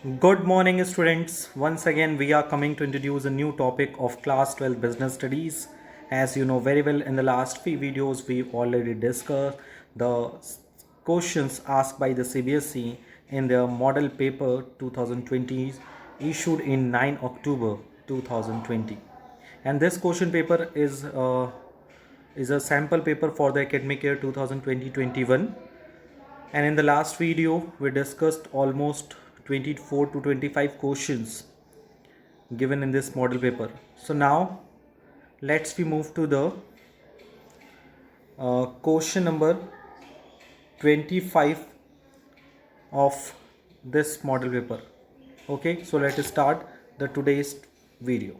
Good morning, students. Once again, we are coming to introduce a new topic of Class 12 Business Studies. As you know very well, in the last few videos, we've already discussed the questions asked by the CBSE in their model paper 2020 issued in 9 October 2020. And this question paper is a sample paper for the academic year 2020-21, and in the last video we discussed almost 24 to 25 questions given in this model paper. So now let's we move to the question number 25 of this model paper. Okay, so let us start the today's video.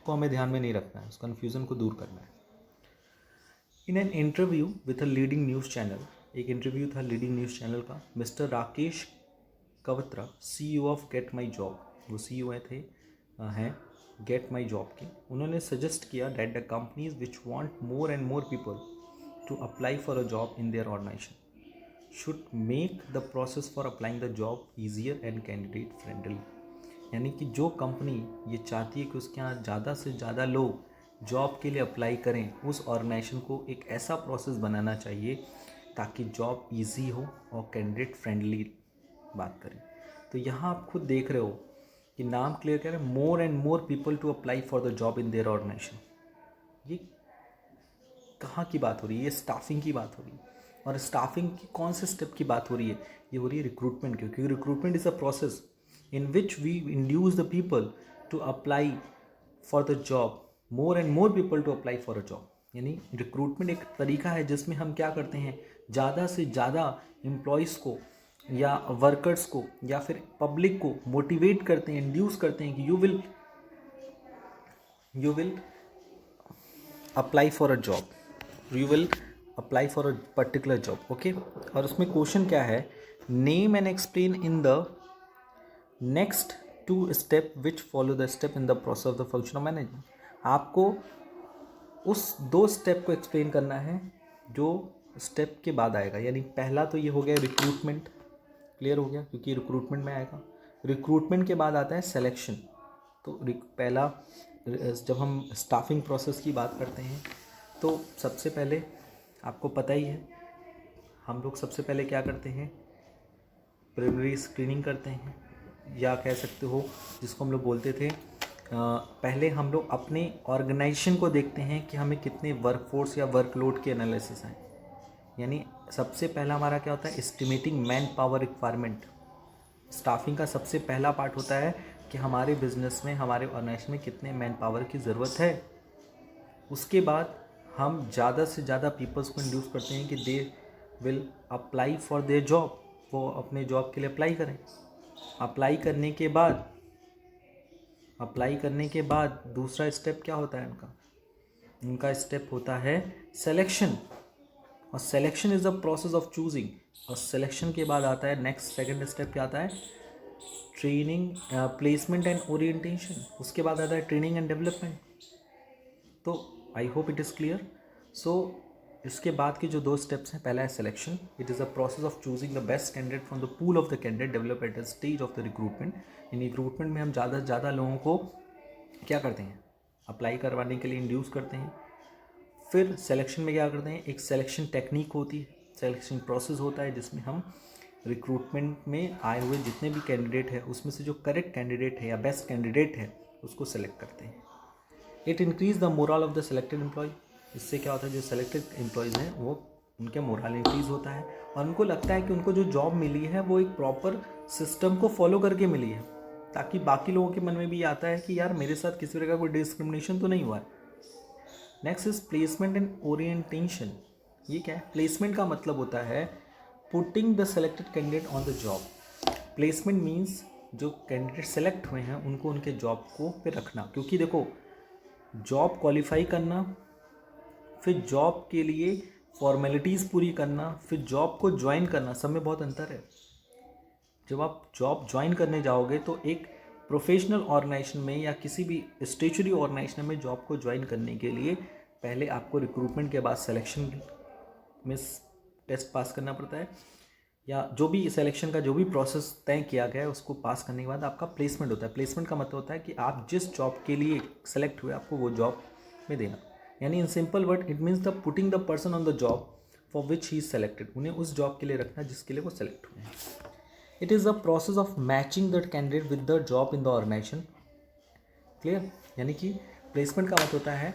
को हमें ध्यान में नहीं रखना है, उस confusion को दूर करना है. In an interview with a leading news channel, एक इंटरव्यू था लीडिंग न्यूज़ चैनल का. Mister Rakesh Kavatra, CEO of get my job, वो CEO हैं गेट माई जॉब के. उन्होंने सजेस्ट किया that the companies which want more and more people to apply for a job in their organisation should make the process for applying the job easier and candidate friendly. यानी कि जो company ये चाहती है कि उसके यहाँ ज़्यादा से ज़्यादा लोग जॉब के लिए अप्लाई करें, उस ऑर्गेनाइजेशन को एक ऐसा प्रोसेस बनाना चाहिए ताकि जॉब इजी हो और कैंडिडेट फ्रेंडली बात करें. तो यहाँ आप खुद देख रहे हो कि नाम क्लियर करें, more and more people to apply for the job in their organisation. ये कहाँ की बात हो रही है? ये स्टाफिंग की बात हो रही है. और स्टाफिंग की कौन से स्टेप की बात हो रही है? ये हो रही है रिक्रूटमेंट की, क्योंकि recruitment is a process in which we induce the people to apply for the job, more and more people to apply for a job. यानी रिक्रूटमेंट एक तरीका है जिसमें हम क्या करते हैं, ज़्यादा से ज़्यादा एम्प्लॉयज़ को या वर्कर्स को या फिर पब्लिक को मोटिवेट करते हैं, इंड्यूस करते हैं कि you will apply for a job, you will apply for a particular job. Okay, और उसमें क्वेश्चन क्या है, name and explain in the next 2 step which follow the step in the process of the function of management. आपको उस 2 step को explain करना है जो स्टेप के बाद आएगा. यानी पहला तो ये हो गया रिक्रूटमेंट, क्लियर हो गया, क्योंकि रिक्रूटमेंट में आएगा. रिक्रूटमेंट के बाद आता है सिलेक्शन. तो पहला, जब हम स्टाफिंग प्रोसेस की बात करते हैं तो सबसे पहले आपको पता ही है, हम लोग सबसे पहले क्या करते हैं, प्रिलिमिनरी स्क्रीनिंग करते हैं, या कह सकते हो जिसको हम लोग बोलते थे, पहले हम लोग अपने ऑर्गेनाइजेशन को देखते हैं कि हमें कितने वर्कफोर्स या वर्कलोड के एनालिसिस हैं. यानी सबसे पहला हमारा क्या होता है, estimating man power requirement. Staffing का सबसे पहला पार्ट होता है कि हमारे बिजनेस में, हमारे ऑर्गेनाइजेशन में कितने मैन पावर की ज़रूरत है. उसके बाद हम ज़्यादा से ज़्यादा पीपल्स को इंड्यूस करते हैं कि they will apply for their job, वो अपने जॉब के लिए अप्लाई करें. अप्लाई करने के बाद दूसरा स्टेप क्या होता है उनका स्टेप होता है सिलेक्शन. और selection is the process of choosing. और सिलेक्शन के बाद आता है नेक्स्ट, सेकंड स्टेप क्या आता है, ट्रेनिंग, प्लेसमेंट एंड ओरिएंटेशन. उसके बाद आता है ट्रेनिंग एंड डेवलपमेंट. तो I hope it is clear. So इसके बाद के जो 2 स्टेप्स हैं, पहला है selection. It is a process of choosing the best candidate from the pool of the candidate develop at the stage of the recruitment. इन recruitment में हम ज़्यादा से ज़्यादा लोगों को क्या करते हैं, अप्लाई करवाने के लिए इंड्यूस करते हैं. फिर सिलेक्शन में क्या करते हैं, एक सिलेक्शन टेक्निक होती है, सिलेक्शन प्रोसेस होता है जिसमें हम रिक्रूटमेंट में आए हुए जितने भी कैंडिडेट हैं उसमें से जो करेक्ट कैंडिडेट है या बेस्ट कैंडिडेट है उसको सेलेक्ट करते हैं. It increase the morale of the selected employ. इससे क्या होता है, जो सेलेक्टेड एम्प्लॉयज़ हैं वो उनके मोरल इंक्रीज़ होता है और उनको लगता है कि उनको जो जॉब मिली है वो एक प्रॉपर सिस्टम को फॉलो करके मिली है, ताकि बाकी लोगों के मन में भी आता है कि यार मेरे साथ किसी तरह का कोई डिस्क्रिमिनेशन तो नहीं हुआ है. Next is placement and orientation. ये क्या है, प्लेसमेंट का मतलब होता है putting the selected candidate on the job. Placement means जो कैंडिडेट सेलेक्ट हुए हैं उनको उनके जॉब को पे रखना. क्योंकि देखो, जॉब क्वालिफाई करना, फिर जॉब के लिए फॉर्मेलिटीज़ पूरी करना, फिर जॉब को ज्वाइन करना, सब में बहुत अंतर है. जब आप जॉब ज्वाइन करने जाओगे तो एक प्रोफेशनल ऑर्गेनाइजेशन में या किसी भी स्टेचुरी ऑर्गेनाइजेशन में जॉब को ज्वाइन करने के लिए पहले आपको रिक्रूटमेंट के बाद सिलेक्शन में टेस्ट पास करना पड़ता है. या जो भी सिलेक्शन का जो भी प्रोसेस तय किया गया है उसको पास करने के बाद आपका प्लेसमेंट होता है। प्लेसमेंट का मतलब होता है कि आप जिस जॉब के लिए सेलेक्ट हुए आपको वो जॉब में देना, यानी in simple word it means the putting the person on the job for which he is selected, उन्हें उस जॉब के लिए रखना जिसके लिए वो सेलेक्ट हुए हैं। It is the process of matching the candidate with the job in the organisation. Clear, यानी कि प्लेसमेंट का मतलब होता है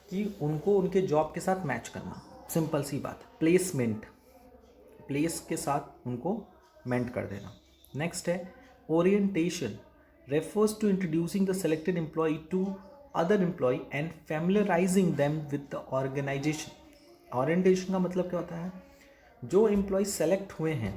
कि उनको उनके जॉब के साथ मैच करना, सिंपल सी बात, प्लेसमेंट, प्लेस के साथ उनको मेंट कर देना। नेक्स्ट है orientation, refers to introducing the selected employee to other employee and familiarising them with the organisation. Orientation का मतलब क्या होता है, जो एम्प्लॉय सेलेक्ट हुए हैं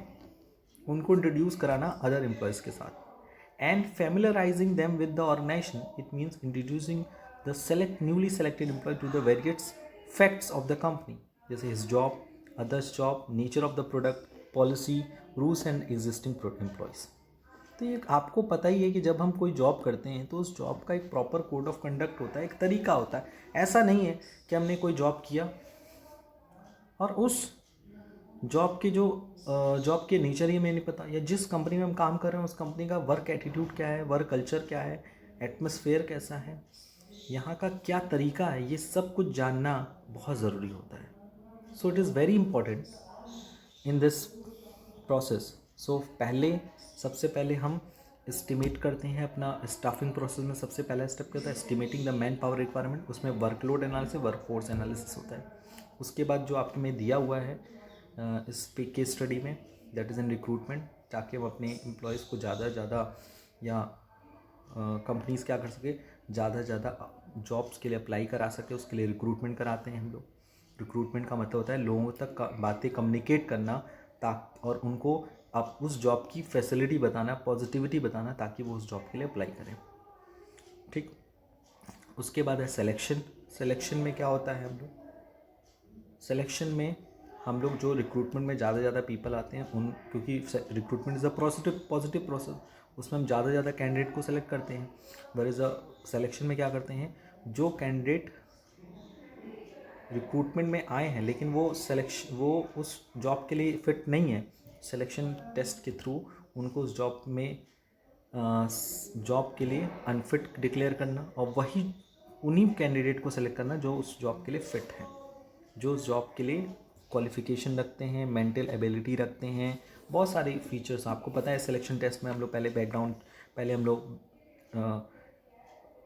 उनको इंट्रोड्यूस कराना अदर एम्प्लॉयज़ के साथ, and familiarising them with the organisation, it means introducing the newly selected employee to the various facts of the company, जैसे his job, others job, nature of the product, policy, rules and existing employees. तो ये आपको पता ही है कि जब हम कोई जॉब करते हैं तो उस जॉब का एक प्रॉपर कोड ऑफ कंडक्ट होता है, एक तरीका होता है। ऐसा नहीं है कि हमने कोई जॉब किया और उस जॉब के जो जॉब के नेचर ही हमें नहीं पता, या जिस कंपनी में हम काम कर रहे हैं उस कंपनी का वर्क एटीट्यूड क्या है, वर्क कल्चर क्या है, एटमॉस्फेयर कैसा है, यहाँ का क्या तरीका है, ये सब कुछ जानना बहुत ज़रूरी होता है। So it is very important in this process. So सबसे पहले हम एस्टिमेट करते हैं अपना स्टाफिंग प्रोसेस में। सबसे पहला स्टेप क्या होता है, estimating the man power requirement, उसमें वर्कलोड एनालिसिस, वर्कफोर्स एनालिसिस होता है। उसके बाद जो आपके में दिया हुआ है इस पे केस स्टडी में, दैट इज़ इन रिक्रूटमेंट, ताकि हम अपने एम्प्लॉयज़ को ज़्यादा से ज़्यादा या कंपनीज़ क्या कर सके, ज़्यादा से ज़्यादा जॉब्स के लिए अप्लाई करा सके, उसके लिए रिक्रूटमेंट कराते हैं हम लोग। रिक्रूटमेंट का मतलब होता है लोगों तक बातें कम्युनिकेट करना और उनको आप उस जॉब की फैसिलिटी बताना, पॉजिटिविटी बताना, ताकि वो उस जॉब के लिए अप्लाई करें। ठीक, उसके बाद है सिलेक्शन। सिलेक्शन में क्या होता है, हम लोग सिलेक्शन में हम लोग जो रिक्रूटमेंट में ज़्यादा से ज़्यादा पीपल आते हैं उन, क्योंकि recruitment is a positive process, उसमें हम ज़्यादा से ज़्यादा कैंडिडेट को सेलेक्ट करते हैं। वर इज़ अ सिलेक्शन में क्या करते हैं, जो कैंडिडेट रिक्रूटमेंट में आए हैं लेकिन वो उस जॉब के लिए फिट नहीं है, सिलेक्शन टेस्ट के थ्रू उनको उस जॉब में जॉब के लिए अनफिट डिक्लेयर करना, और वही उन्हीं कैंडिडेट को सेलेक्ट करना जो उस जॉब के लिए फ़िट हैं, जो उस जॉब के लिए क्वालिफिकेशन रखते हैं, मेंटल एबिलिटी रखते हैं, बहुत सारे फीचर्स आपको पता है। सिलेक्शन टेस्ट में हम लोग पहले हम लोग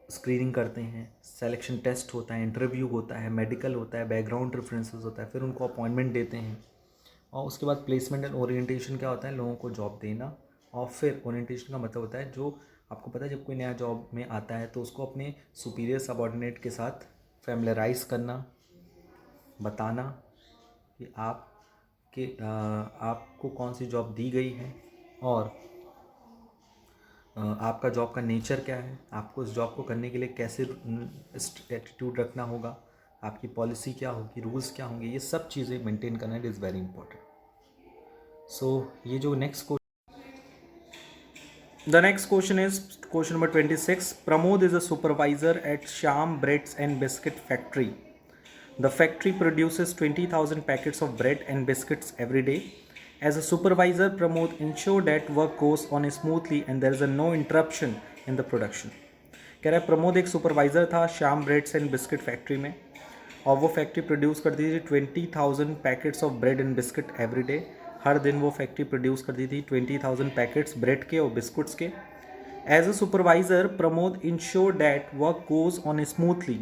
स्क्रीनिंग करते हैं, सिलेक्शन टेस्ट होता है, इंटरव्यू होता है, मेडिकल होता है, बैकग्राउंड रेफरेंसेस होता है, फिर उनको अपॉइंटमेंट देते हैं, और उसके बाद प्लेसमेंट एंड ओरिएंटेशन क्या होता है, लोगों को जॉब देना। और फिर ओरिएंटेशन का मतलब होता है, जो आपको पता है जब कोई नया जॉब में आता है तो उसको अपने सुपीरियर सबऑर्डिनेट के साथ फैमिलराइज करना, बताना कि आपको कौन सी जॉब दी गई है और आपका जॉब का नेचर क्या है, आपको उस जॉब को करने के लिए कैसे एटीट्यूड रखना होगा, आपकी पॉलिसी क्या होगी, रूल्स क्या होंगे, ये सब चीज़ें मेंटेन करना इट इज़ वेरी इंपॉर्टेंट। सो ये जो next The next question is question number 26. Pramod is a supervisor at Shyam Breads and Biscuit Factory. The factory produces 20,000 packets of bread and biscuits every day. As a supervisor, Pramod ensure that work goes on smoothly and there is no interruption in the production. कह रहा है प्रमोद एक supervisor था Shyam breads and biscuit factory में, और वो factory produce करती थी 20,000 packets of bread and biscuit every day. हर दिन वो फैक्ट्री प्रोड्यूस करती थी 20,000 पैकेट्स ब्रेड के और बिस्कुट्स के। As a supervisor Pramod ensure that work goes on smoothly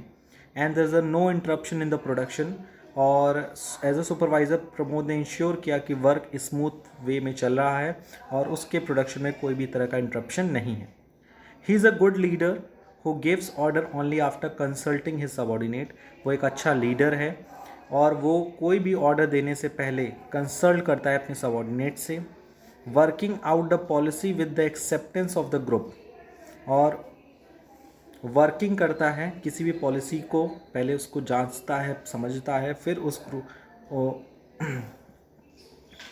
and there is a no interruption in the production. और एज अ सुपरवाइज़र प्रमोद ने इंश्योर किया कि वर्क स्मूथ वे में चल रहा है और उसके प्रोडक्शन में कोई भी तरह का इंटरप्शन नहीं है। He is a good leader who gives order only after consulting his subordinate. वो एक अच्छा लीडर है और वो कोई भी ऑर्डर देने से पहले कंसल्ट करता है अपने सबॉर्डिनेट से। Working out the policy with the acceptance of the group, और वर्किंग करता है किसी भी पॉलिसी को, पहले उसको जांचता है, समझता है, फिर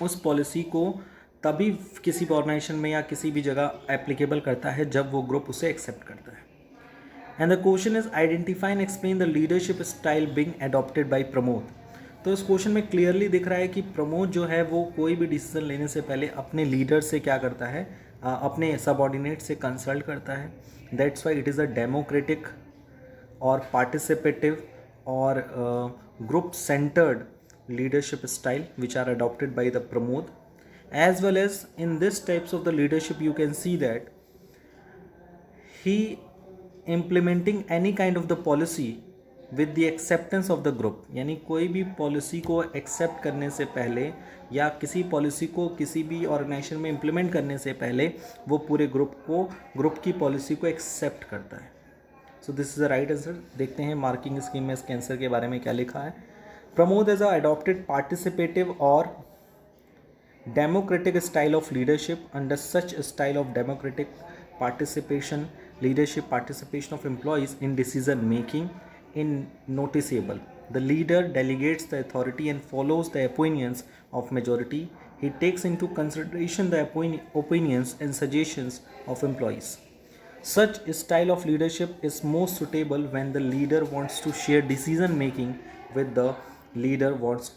उस पॉलिसी को तभी किसी भी ऑर्गेनाइजेशन में या किसी भी जगह एप्लीकेबल करता है जब वो ग्रुप उसे एक्सेप्ट करता है। And the question is identify and explain the leadership style being adopted by Pramod. तो इस क्वेश्चन में क्लियरली दिख रहा है कि प्रमोद जो है वो कोई भी डिसीजन लेने से पहले अपने लीडर से क्या करता है, अपने सबऑर्डिनेट से कंसल्ट करता है. That's why it is a democratic और पार्टिसिपेटिव और group centred leadership style which are adopted by the Pramod. As well as in this types of the leadership you can see that he implementing any kind of the policy with the acceptance of the group. यानी कोई भी policy को accept करने से पहले या किसी policy को किसी भी ऑर्गेनाइजेशन में इम्प्लीमेंट करने से पहले वो पूरे ग्रुप की पॉलिसी को एक्सेप्ट करता है. So this is the right answer. देखते हैं मार्किंग स्कीम में इसके आंसर के बारे में क्या लिखा है. Pramod has adopted participative or democratic style of leadership. Under such a style of democratic participation of employees in decision making in noticeable. The leader delegates the authority and follows the opinions of majority. He takes into consideration the opinions and suggestions of employees. Such style of leadership is most suitable when the leader wants to share decision making with the leader wants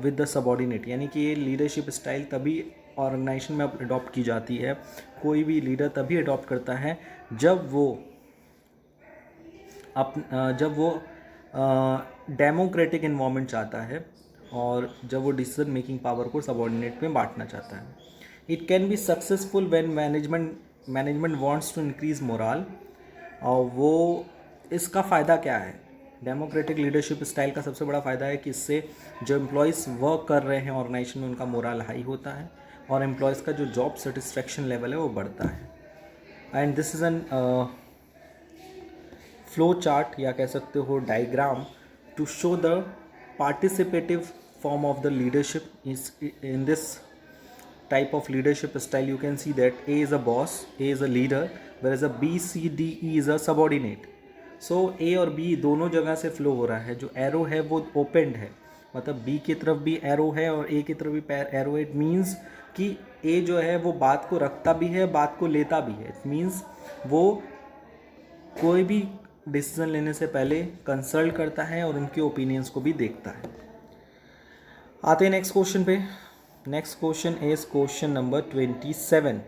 with the subordinate. यानी कि ये leadership style तभी organisation में adopt की जाती है, कोई भी लीडर तभी अडॉप्ट करता है जब वो डेमोक्रेटिक इन्वायरमेंट चाहता है और जब वो डिसीजन मेकिंग पावर को सबॉर्डिनेट में बांटना चाहता है. It can be successful when management wants to increase morale. और वो इसका फ़ायदा क्या है, डेमोक्रेटिक लीडरशिप स्टाइल का सबसे बड़ा फ़ायदा है कि इससे जो एम्प्लॉयज़ वर्क कर रहे हैं ऑर्गेनाइजेशन में उनका मोरल हाई होता है और एम्प्लॉयज़ का जो जॉब सेटिस्फेक्शन लेवल है वो बढ़ता है. And this is an flow chart या कह सकते हो diagram to show the participative form of the leadership. In this type of leadership style you can see that A is a boss, A is a leader, whereas a B, C, D, E is a subordinate. सो ए और B दोनों जगह से flow हो रहा है. जो arrow है वो ओपनड है, मतलब बी की तरफ भी एरो है और ए की तरफ भी एरो है. इट मीन्स कि ए जो है वो बात को रखता भी है, बात को लेता भी है. इट मीन्स वो कोई भी डिसीजन लेने से पहले कंसल्ट करता है और उनके ओपिनियंस को भी देखता है. आते हैं नेक्स्ट क्वेश्चन पे. Next question is question number 27.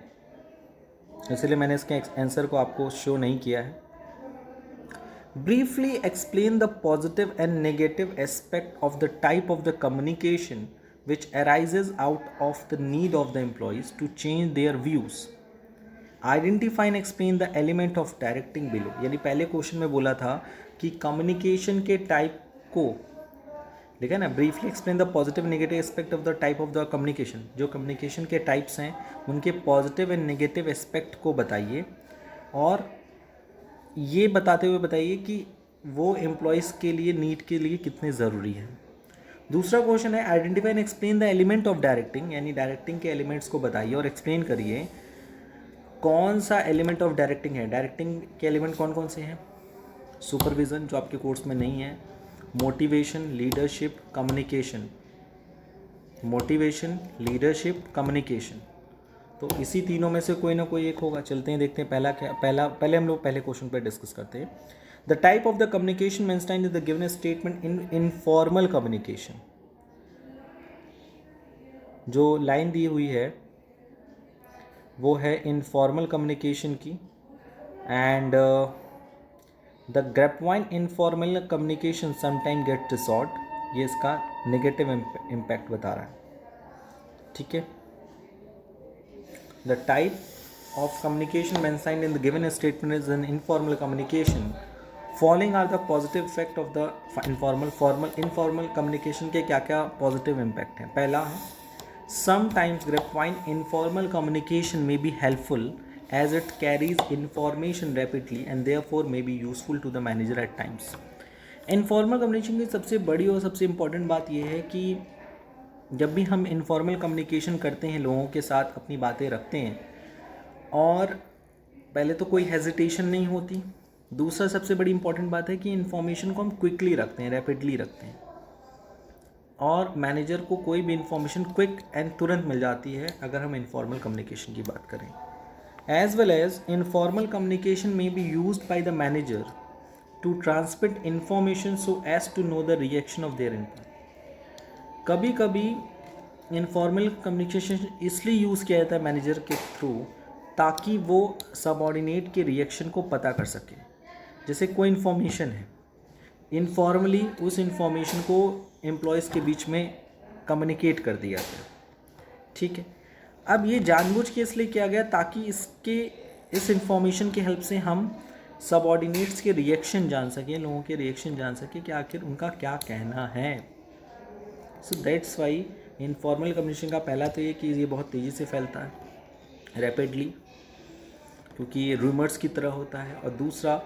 इसलिए मैंने इसके आंसर को आपको शो नहीं किया है. Briefly explain the positive and negative aspect of the type of the communication which arises out of the need of the employees to change their views. Identify and explain the element of directing below. यानी पहले question में बोला था कि communication के type को लिखा है ना, briefly explain the positive negative aspect of the type of the communication. जो कम्युनिकेशन के टाइप्स हैं उनके पॉजिटिव एंड नेगेटिव एस्पेक्ट को बताइए और ये बताते हुए बताइए कि वो एम्प्लॉयज़ के लिए नीड के लिए कितने ज़रूरी है. दूसरा क्वेश्चन है identify and explain the element of directing. यानी डायरेक्टिंग के एलिमेंट्स को बताइए और एक्सप्लेन करिए कौन सा एलिमेंट ऑफ डायरेक्टिंग है. डायरेक्टिंग के एलिमेंट कौन कौन से हैं. सुपरविज़न जो आपके कोर्स में नहीं है, motivation, leadership, communication. Motivation, leadership, communication. तो इसी तीनों में से कोई ना कोई एक होगा. चलते हैं देखते हैं पहले हम लोग पहले क्वेश्चन पर डिस्कस करते हैं. The type of the communication mentioned is the given statement in informal communication. जो लाइन दी हुई है वो है इनफॉर्मल कम्युनिकेशन की. And the grapevine informal communication sometime get distort. ये इसका नेगेटिव इम्पैक्ट बता रहा है. ठीक है. The type of communication mentioned in the given statement is an informal communication. Following are the positive effect of the informal communication के क्या क्या positive impact हैं. पहला है sometimes grapevine informal communication may be helpful as it carries information rapidly and therefore may be useful to the manager at times. Informal communication की सबसे बड़ी और सबसे important बात यह है कि जब भी हम इनफॉर्मल कम्युनिकेशन करते हैं, लोगों के साथ अपनी बातें रखते हैं और पहले तो कोई हेजिटेशन नहीं होती. दूसरा सबसे बड़ी इंपॉर्टेंट बात है कि इन्फॉर्मेशन को हम क्विकली रखते हैं, रैपिडली रखते हैं और मैनेजर को कोई भी इन्फॉर्मेशन क्विक एंड तुरंत मिल जाती है अगर हम इनफॉर्मल कम्युनिकेशन की बात करें. As well as informal communication में be used by the manager to transmit information so as to know the reaction of their employee. कभी कभी इनफॉर्मल कम्युनिकेशन इसलिए यूज़ किया जाता है मैनेजर के थ्रू ताकि वो सबऑर्डिनेट के रिएक्शन को पता कर सके। जैसे कोई इन्फॉर्मेशन है, इनफॉर्मली उस इंफॉर्मेशन को एम्प्लॉयज़ के बीच में कम्युनिकेट कर दिया गया, ठीक है। अब ये जानबूझ के इसलिए किया गया ताकि इस इंफॉर्मेशन की हेल्प से हम सबऑर्डिनेट्स के रिएक्शन जान सकें, लोगों के रिएक्शन जान सकें कि आखिर उनका क्या कहना है। So that's why informal communication का पहला तो ये कि ये बहुत तेज़ी से फैलता है, रैपिडली, क्योंकि ये रूमर्स की तरह होता है। और दूसरा,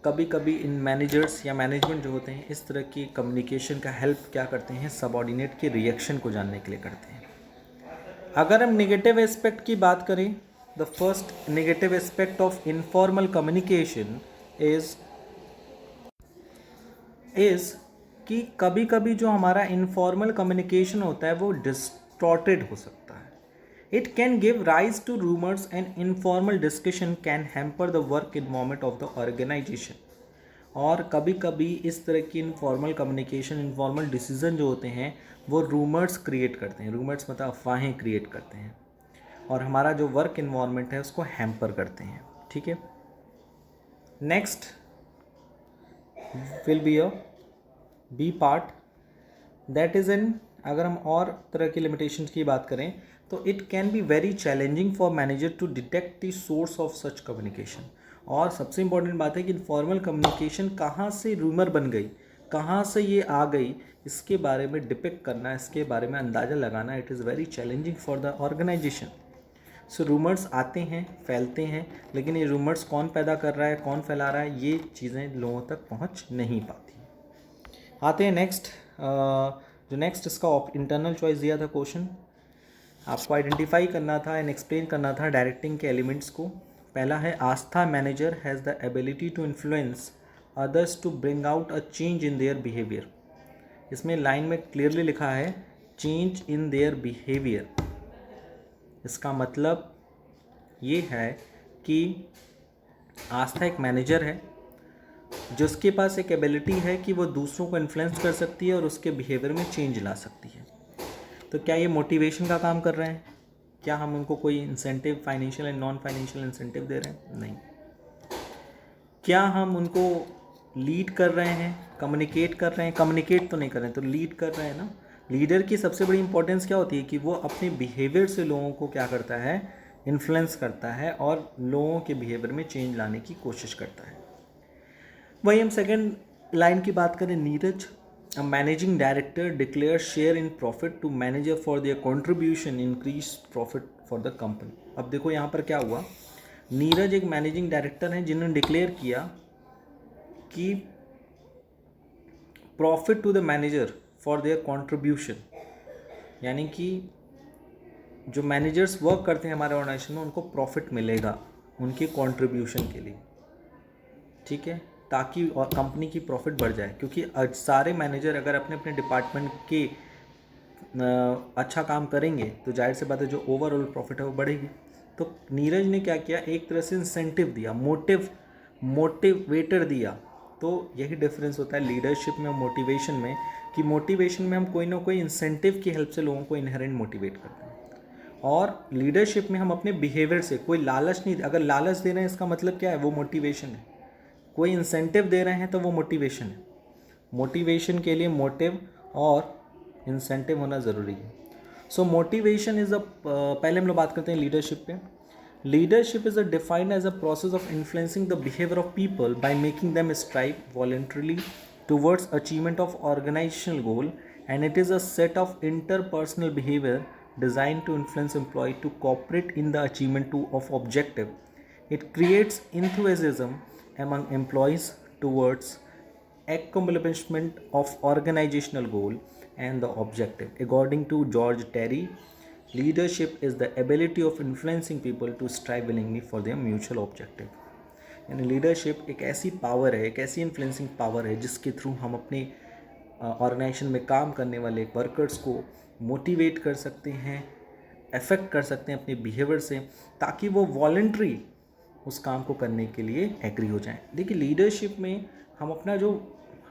कभी कभी इन मैनेजर्स या मैनेजमेंट जो होते हैं इस तरह की कम्युनिकेशन का हेल्प क्या करते हैं, सबऑर्डिनेट के रिएक्शन को जानने के लिए करते हैं। अगर हम नेगेटिव एस्पेक्ट की बात करें, the first negative aspect of informal communication is कि कभी कभी जो हमारा इनफॉर्मल कम्युनिकेशन होता है वो डिस्टॉर्टेड हो सकता है। It can give rise to rumours and informal discussion can hamper the work environment of the organisation. और कभी कभी इस तरह की इनफॉर्मल कम्युनिकेशन, इनफॉर्मल डिसीजन जो होते हैं वो रूमर्स क्रिएट करते हैं। रूमर्स मतलब अफवाहें क्रिएट करते हैं और हमारा जो वर्क इन्वायरमेंट है उसको हैम्पर करते हैं, ठीक है। Next will be a B part, that is an, अगर हम और तरह की लिमिटेशंस की बात करें तो it can be very challenging for manager to detect the source of such communication. और सबसे इंपॉर्टेंट बात है कि इनफॉर्मल कम्युनिकेशन कहाँ से रूमर बन गई, कहाँ से ये आ गई, इसके बारे में डिपिक्ट करना, इसके बारे में अंदाज़ा लगाना, it is very challenging for the organisation. So rumours आते हैं, फैलते हैं, लेकिन ये रूमर्स कौन पैदा कर रहा है, कौन फैला रहा है, ये चीज़ें लोगों तक पहुँच नहीं पाती। आते हैं नेक्स्ट, जो नेक्स्ट इसका इंटरनल चॉइस दिया था क्वेश्चन, आपको आइडेंटिफाई करना था एंड एक्सप्लेन करना था डायरेक्टिंग के एलिमेंट्स को। पहला है Aastha manager has the ability to influence others to bring out a change in their behaviour. इसमें लाइन में क्लियरली लिखा है चेंज इन देयर बिहेवियर। इसका मतलब ये है कि आस्था एक मैनेजर है जिसके पास एक एबिलिटी है कि वो दूसरों को इन्फ्लुएंस कर सकती है और उसके बिहेवियर में चेंज ला सकती है। तो क्या ये मोटिवेशन का काम कर रहे हैं? क्या हम उनको कोई incentive, financial and non financial incentive दे रहे हैं? नहीं। क्या हम उनको लीड कर रहे हैं, कम्युनिकेट कर रहे हैं? कम्युनिकेट तो नहीं कर रहे हैं, तो लीड कर रहे हैं ना। लीडर की सबसे बड़ी इंपॉर्टेंस क्या होती है कि वो अपने बिहेवियर से लोगों को क्या करता है, इन्फ्लुएंस करता है और लोगों के बिहेवियर में चेंज लाने की कोशिश करता है। वहीं हम सेकेंड लाइन की बात करें, Neeraj a managing director declare share in profit to manager for their contribution increase profit for the company. अब देखो यहाँ पर क्या हुआ, नीरज एक मैनेजिंग डायरेक्टर हैं जिन्होंने डिक्लेयर किया कि profit to the manager for their contribution, यानी कि जो मैनेजर्स वर्क करते हैं हमारे ऑर्गेनाइजेशन में उनको प्रॉफिट मिलेगा उनके कॉन्ट्रीब्यूशन के लिए, ठीक है, ताकि और कंपनी की प्रॉफिट बढ़ जाए। क्योंकि सारे मैनेजर अगर अपने अपने डिपार्टमेंट के अच्छा काम करेंगे तो जाहिर सी बात है जो ओवरऑल प्रॉफिट है वो बढ़ेगी। तो नीरज ने क्या किया, एक तरह से इंसेंटिव दिया, मोटिवेटर दिया। तो यही डिफरेंस होता है लीडरशिप में और मोटिवेशन में, कि मोटिवेशन में हम कोई ना कोई इंसेंटिव की हेल्प से लोगों को इनहेरेंट मोटिवेट करते हैं और लीडरशिप में हम अपने बिहेवियर से, कोई लालच नहीं, अगर लालच दे रहे हैं इसका मतलब क्या है, वो मोटिवेशन है। कोई इंसेंटिव दे रहे हैं तो वो मोटिवेशन है। मोटिवेशन के लिए मोटिव और इंसेंटिव होना ज़रूरी है। सो मोटिवेशन इज़ पहले हम लोग बात करते हैं लीडरशिप पे। Leadership is defined as a process of influencing the behaviour of people by making them strive voluntarily towards achievement of organisational goal, and it is a set of interpersonal behaviour designed to influence employee to cooperate in the achievement of objective. It creates enthusiasm among employees towards accomplishment of organizational goal and the objective. According to George Terry, leadership is the ability of influencing people to strive willingly for their mutual objective. यानी leadership एक ऐसी power है, एक ऐसी influencing power है जिसके through हम अपने ऑर्गेनाइजेशन में काम करने वाले वर्कर्स को मोटिवेट कर सकते हैं, अफेक्ट कर सकते हैं अपने बिहेवियर से, ताकि वो वॉलंटरी उस काम को करने के लिए एग्री हो जाएं। देखिए लीडरशिप में हम अपना जो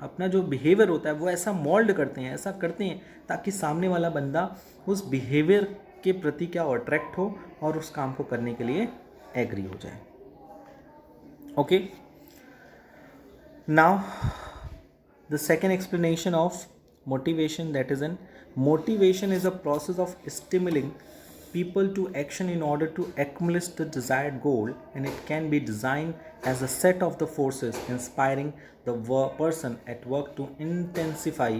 अपना जो बिहेवियर होता है वो ऐसा मोल्ड करते हैं, ऐसा करते हैं ताकि सामने वाला बंदा उस बिहेवियर के प्रति क्या अट्रैक्ट हो और उस काम को करने के लिए एग्री हो जाए. Okay, now the second explanation of motivation, that is an motivation is a process of stimulating people to action in order to accomplish the desired goal, and it can be designed as a set of the forces inspiring the person at work to intensify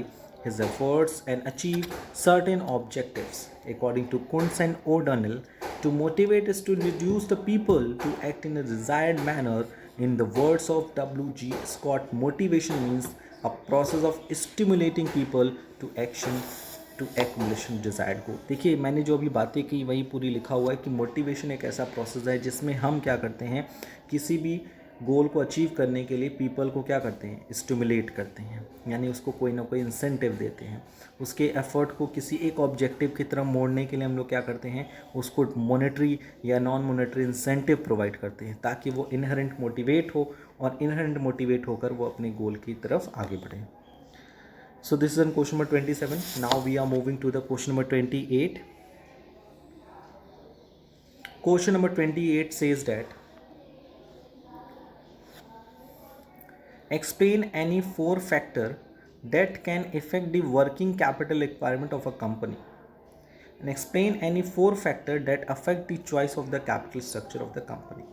his efforts and achieve certain objectives. According to Kuntz and O'Donnell, to motivate is to induce the people to act in a desired manner. In the words of W.G. Scott, motivation means a process of stimulating people to action to accomplishing desired goal. देखिए, मैंने जो अभी बातें की वही पूरी लिखा हुआ है कि मोटिवेशन एक ऐसा प्रोसेस है जिसमें हम क्या करते हैं, किसी भी गोल को अचीव करने के लिए पीपल को क्या करते हैं, स्टिमुलेट करते हैं, यानी उसको कोई ना कोई इंसेंटिव देते हैं. उसके एफर्ट को किसी एक ऑब्जेक्टिव की तरफ मोड़ने के लिए हम लोग क्या करते हैं, उसको मॉनेटरी या नॉन मॉनेटरी इंसेंटिव प्रोवाइड करते हैं ताकि वो इनहेरेंट मोटिवेट हो और इनहेरेंट मोटिवेट होकर वो अपने गोल की तरफ आगे बढ़े. So this is on question number 27. Now we are moving to the question number 28. Question number 28 says that explain any 4 factor that can affect the working capital requirement of a company, and explain any 4 factor that affect the choice of the capital structure of the company.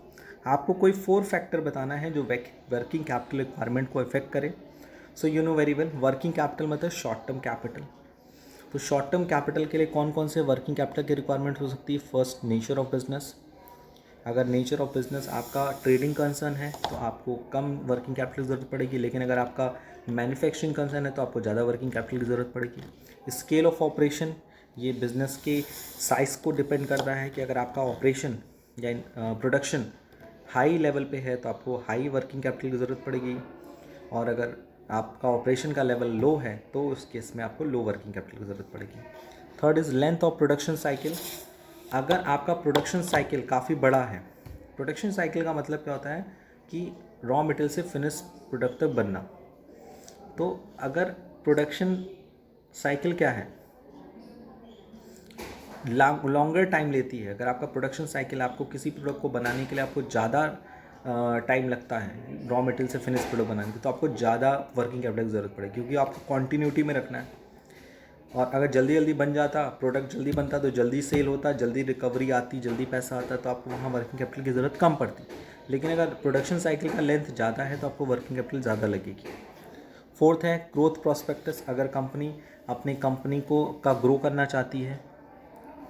आपको कोई 4 factor बताना है जो working capital requirement को affect करे. So you know very well, working capital मतलब short term capital. तो short term capital के लिए कौन कौन से वर्किंग कैपिटल की रिक्वायरमेंट हो सकती है. First, nature of business. अगर नेचर ऑफ बिजनेस आपका ट्रेडिंग कंसर्न है तो आपको कम वर्किंग कैपिटल की ज़रूरत पड़ेगी, लेकिन अगर आपका मैन्युफैक्चरिंग कंसर्न है तो आपको ज़्यादा वर्किंग कैपिटल की ज़रूरत पड़ेगी. स्केल ऑफ ऑपरेशन, ये बिज़नेस के साइज़ को डिपेंड करता है कि अगर आपका ऑपरेशन या प्रोडक्शन हाई लेवल पे है तो आपको हाई वर्किंग कैपिटल की ज़रूरत पड़ेगी, और अगर आपका ऑपरेशन का लेवल लो है तो उस केस में आपको लो वर्किंग कैपिटल की ज़रूरत पड़ेगी. Third is length of production cycle. अगर आपका प्रोडक्शन साइकिल काफ़ी बड़ा है, प्रोडक्शन साइकिल का मतलब क्या होता है कि रॉ मटेरियल से फिनिश प्रोडक्ट तक बनना. तो अगर प्रोडक्शन साइकिल क्या है, लॉन्गर टाइम लेती है. अगर आपका प्रोडक्शन साइकिल, आपको किसी प्रोडक्ट को बनाने के लिए आपको ज़्यादा टाइम लगता है रॉ मटेरियल से फिनिश प्रोडक्ट बनाने के, तो आपको ज़्यादा वर्किंग कैपिटल की ज़रूरत पड़ेगी क्योंकि आपको कॉन्टीन्यूटी में रखना है. और अगर जल्दी जल्दी बन जाता, प्रोडक्ट जल्दी बनता तो जल्दी सेल होता, जल्दी रिकवरी आती, जल्दी पैसा आता, तो आपको वहाँ वर्किंग कैपिटल की ज़रूरत कम पड़ती. लेकिन अगर प्रोडक्शन साइकिल का लेंथ ज़्यादा है तो आपको वर्किंग कैपिटल ज़्यादा लगेगी. फोर्थ है ग्रोथ प्रॉस्पेक्टस. अगर कंपनी अपनी कंपनी को ग्रो करना चाहती है,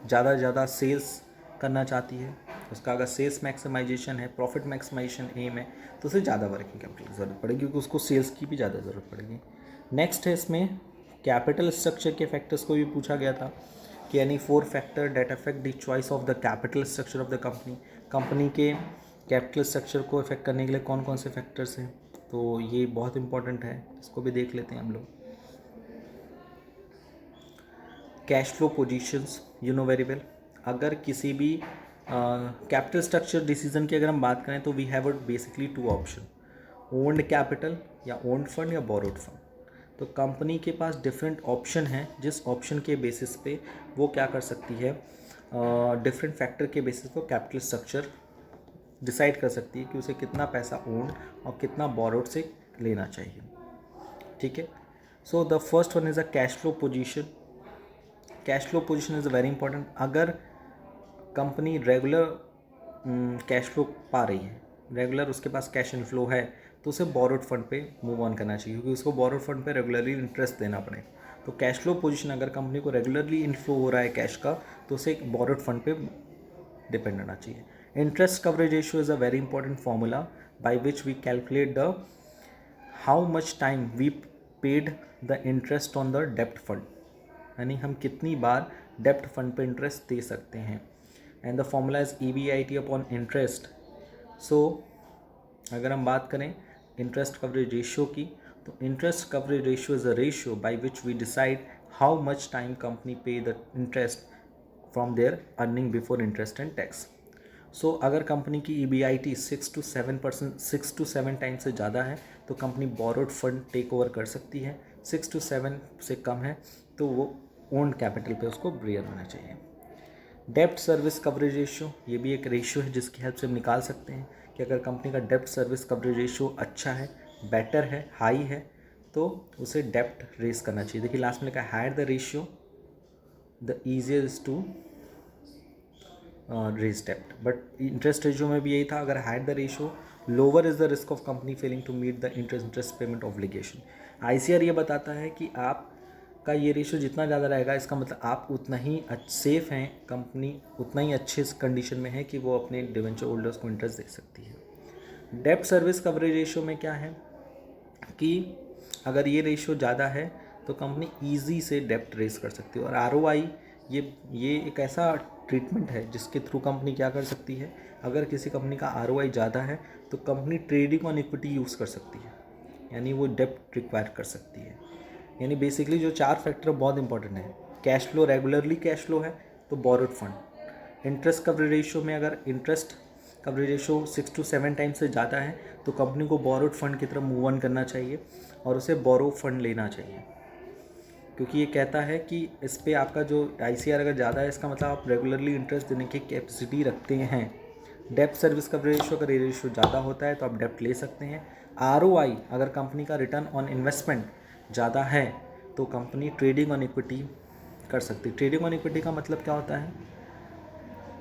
ज़्यादा से ज़्यादा सेल्स करना चाहती है, उसका अगर सेल्स मैक्सिमाइजेशन है, प्रॉफिट मैक्सिमाइजेशन एम है, तो उसे ज़्यादा वर्किंग कैपिटल की ज़रूरत पड़ेगी क्योंकि उसको सेल्स की भी ज़्यादा ज़रूरत पड़ेगी. नेक्स्ट है इसमें कैपिटल स्ट्रक्चर के फैक्टर्स को भी पूछा गया था कि any 4 factor that affect the choice of the capital structure of the company. Company के कैपिटल स्ट्रक्चर को इफेक्ट करने के लिए कौन कौन से फैक्टर्स हैं, तो ये बहुत इंपॉर्टेंट है, इसको भी देख लेते हैं हम लोग. Cash flow positions, you know very well. अगर किसी भी कैपिटल स्ट्रक्चर डिसीजन की अगर हम बात करें तो we have basically 2 option, owned capital या ओन्ड फंड या बोरोड फंड. तो कंपनी के पास डिफरेंट ऑप्शन हैं, जिस ऑप्शन के बेसिस पे वो क्या कर सकती है, डिफरेंट फैक्टर के बेसिस पे कैपिटल स्ट्रक्चर डिसाइड कर सकती है कि उसे कितना पैसा ओन्ड और कितना बोरोड से लेना चाहिए. ठीक है. So the first one is a cash flow position. Cash flow position is very important. अगर कंपनी रेगुलर कैश फ्लो पा रही है, रेगुलर उसके पास कैश इनफ्लो है, तो उसे बोरोड फंड पे मूव ऑन करना चाहिए क्योंकि उसको बोरोड फंड पे रेगुलरली इंटरेस्ट देना पड़ेगा. तो कैश फ्लो पोजीशन, अगर कंपनी को रेगुलरली इनफ्लो हो रहा है कैश का, तो उसे एक बोरोड फंड पे डिपेंड रहना चाहिए. Interest coverage ratio is a very important formula by which we calculate the how much time we paid the interest on the डेप्ट फंड, यानी हम कितनी बार डेप्ट फंड पे इंटरेस्ट दे सकते हैं. And the formula is EBIT upon interest. So अगर हम बात करें इंटरेस्ट कवरेज रेशियो की, तो interest coverage ratio is a ratio by which we decide how much time company pay the interest from their earning before interest and tax. So अगर company की EBIT 6 to 7 time से ज़्यादा है तो तो company borrowed fund take over कर सकती है। 6 to 7 से कम है तो वो ओन्ड कैपिटल पे उसको बेयर होना चाहिए। डेब्ट सर्विस कवरेज रेशियो, ये भी एक रेशियो है जिसकी हेल्प से हम निकाल सकते हैं कि अगर कंपनी का डेब्ट सर्विस कवरेज रेशियो अच्छा है, बेटर है, हाई है, तो उसे डेब्ट रेस करना चाहिए। देखिए लास्ट में लिखा है higher the ratio the easier is to raise डेब्ट, बट इंटरेस्ट रेशियो में भी यही था, अगर higher the ratio lower is the risk of company failing to meet the interest payment obligation. ICR ये बताता है कि आपका ये रेशियो जितना ज़्यादा रहेगा इसका मतलब आप उतना ही सेफ हैं, कंपनी उतना ही अच्छे कंडीशन में है कि वो अपने डिवेंचर होल्डर्स को इंटरेस्ट दे सकती है। डेब्ट सर्विस कवरेज रेशियो में क्या है कि अगर ये रेशियो ज़्यादा है तो कंपनी ईजी से डेब्ट रेस कर सकती है। और आरओआई ये एक ऐसा ट्रीटमेंट है जिसके थ्रू कंपनी क्या कर सकती है, अगर किसी कंपनी का आरओआई ज़्यादा है तो company trading on equity use कर सकती है, यानी वो डेब्ट रिक्वायर कर सकती है। यानी बेसिकली जो 4 फैक्टर बहुत इंपॉर्टेंट है, cash flow, regularly cash flow है तो borrowed fund. Interest coverage ratio में अगर interest coverage ratio 6 to 7 times से ज़्यादा है तो कंपनी को बोरोड फंड की तरफ मूव ऑन करना चाहिए और उसे बोरो फंड लेना चाहिए, क्योंकि ये कहता है कि इस पर आपका जो आईसीआर अगर ज़्यादा है इसका मतलब आप रेगुलरली इंटरेस्ट देने की कैपेसिटी रखते हैं। डेब्ट सर्विस कवरेज रेशियो अगर ये रेशियो ज़्यादा होता है तो आप डेब्ट ले सकते हैं। आरओआई अगर कंपनी का रिटर्न ऑन इन्वेस्टमेंट ज़्यादा है तो कंपनी ट्रेडिंग ऑन इक्विटी कर सकती है। ट्रेडिंग ऑन इक्विटी का मतलब क्या होता है,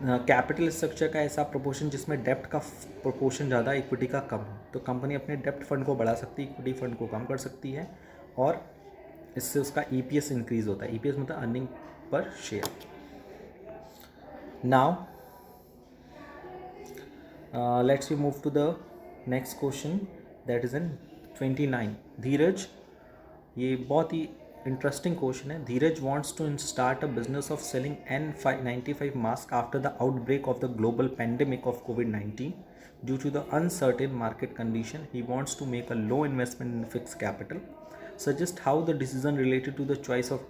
कैपिटल स्ट्रक्चर का ऐसा प्रोपोर्शन जिसमें डेप्ट का प्रोपोर्शन ज़्यादा, इक्विटी का कम हो, तो कंपनी अपने डेप्ट फंड को बढ़ा सकती है, इक्विटी फंड को कम कर सकती है और इससे उसका ईपीएस इंक्रीज होता है। ईपीएस मतलब earning per share. Now let's we move to the next question that is in 29। Dheeraj, ये बहुत ही इंटरेस्टिंग क्वेश्चन है। Dheeraj wants to start a business of selling N95 mask after the outbreak of the global pandemic of COVID-19 due to the uncertain market condition. He wants to make a low investment in fix capital. Suggest how the decision related to the choice of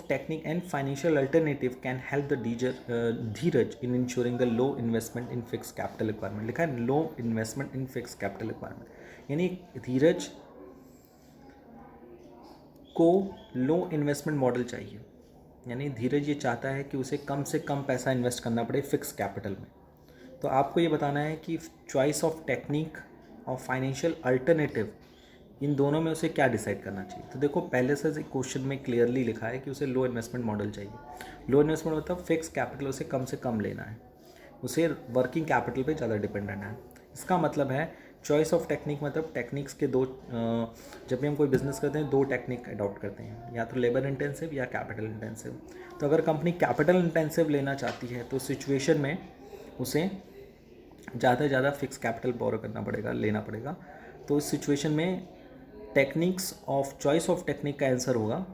technique and financial alternative can help the Dheeraj in ensuring the low investment in fixed capital requirement। लिखा है low investment in fixed capital requirement, यानी धीरज को लो investment model चाहिए, यानी धीरज ये चाहता है कि उसे कम से कम पैसा इन्वेस्ट करना पड़े फिक्स कैपिटल में। तो आपको ये बताना है कि चॉइस ऑफ टेक्निक और फाइनेंशियल अल्टरनेटिव, इन दोनों में उसे क्या डिसाइड करना चाहिए। तो देखो पहले से क्वेश्चन में क्लियरली लिखा है कि उसे लो इन्वेस्टमेंट मॉडल चाहिए। लो इन्वेस्टमेंट मतलब फिक्स कैपिटल उसे कम से कम लेना है, उसे वर्किंग कैपिटल पे ज़्यादा डिपेंडेंट है। इसका मतलब है चॉइस ऑफ टेक्निक मतलब टेक्निक्स के दो, जब भी हम कोई बिजनेस करते हैं 2 टेक्निक अडॉप्ट करते हैं, या तो लेबर इंटेंसिव या कैपिटल इंटेंसिव। तो अगर कंपनी कैपिटल इंटेंसिव लेना चाहती है तो सिचुएशन में उसे ज़्यादा से ज़्यादा फिक्स कैपिटल बोरो करना पड़ेगा, लेना पड़ेगा। तो इस सिचुएशन में techniques of choice of technique का आंसर होगा,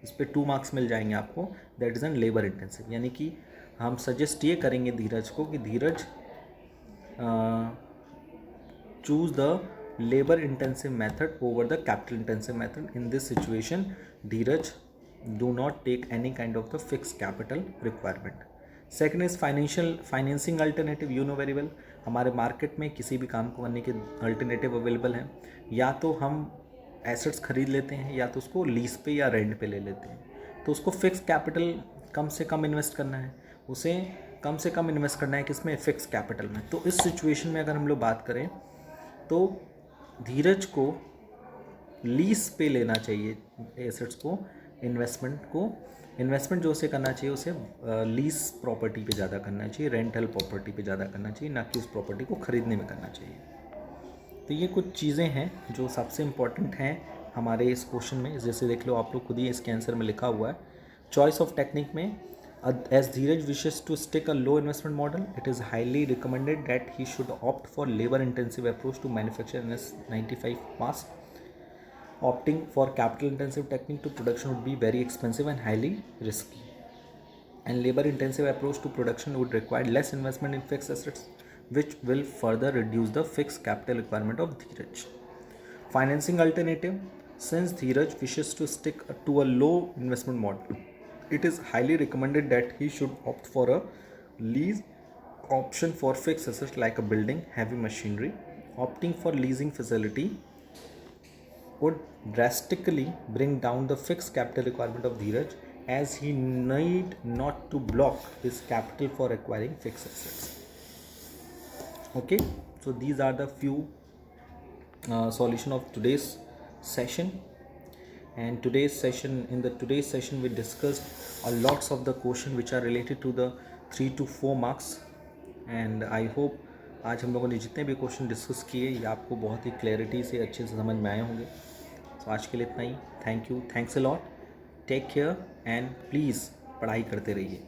इस पर 2 मार्क्स मिल जाएंगे आपको, that is an labour intensive. यानी कि हम सजेस्ट ये करेंगे धीरज को कि Dheeraj choose the labour intensive method over the capital intensive method. In this situation Dheeraj do not take any kind of the fix capital requirement. Second is financing alternative. You know very well, हमारे market में किसी भी काम को करने के alternative available हैं, या तो हम एसेट्स खरीद लेते हैं या तो उसको लीज पे या रेंट पे ले लेते हैं। तो उसको फिक्स कैपिटल कम से कम इन्वेस्ट करना है, उसे कम से कम इन्वेस्ट करना है किसमें, फिक्स कैपिटल में। तो इस सिचुएशन में अगर हम लोग बात करें तो धीरज को लीज पे लेना चाहिए एसेट्स को, इन्वेस्टमेंट जो उसे करना चाहिए उसे लीज प्रॉपर्टी पे ज़्यादा करना चाहिए, रेंटल प्रॉपर्टी पे ज़्यादा करना चाहिए, ना कि उस प्रॉपर्टी को ख़रीदने में करना चाहिए। तो ये कुछ चीज़ें हैं जो सबसे इम्पॉर्टेंट हैं हमारे इस क्वेश्चन में। जैसे देख लो आप लोग खुद ही इसके आंसर में लिखा हुआ है। चॉइस ऑफ टेक्निक में as Dheeraj wishes to stick a low investment model, it is highly recommended that he should opt for labor intensive approach to manufacture N95 mask. Opting for capital intensive technique to production would be very expensive and highly risky, and labor intensive approach to production would require less investment in fixed assets, which will further reduce the fixed capital requirement of Dheeraj. Financing alternative, since Dheeraj wishes to stick to a low investment model, it is highly recommended that he should opt for a lease option for fixed assets like a building, heavy machinery, opting for leasing facility would drastically bring down the fixed capital requirement of Dheeraj, as he need not to block his capital for acquiring fixed assets. Okay, so these are the few solution of today's session. And today's session we discussed a lots of the question which are related to the 3 to 4 marks. And I hope आज हम लोगों ने जितने भी question discuss किए ये आपको बहुत ही क्लैरिटी से अच्छे से समझ में आए होंगे. तो आज के लिए इतना ही. Thank you, thanks a lot, take care and please पढ़ाई करते रहिए.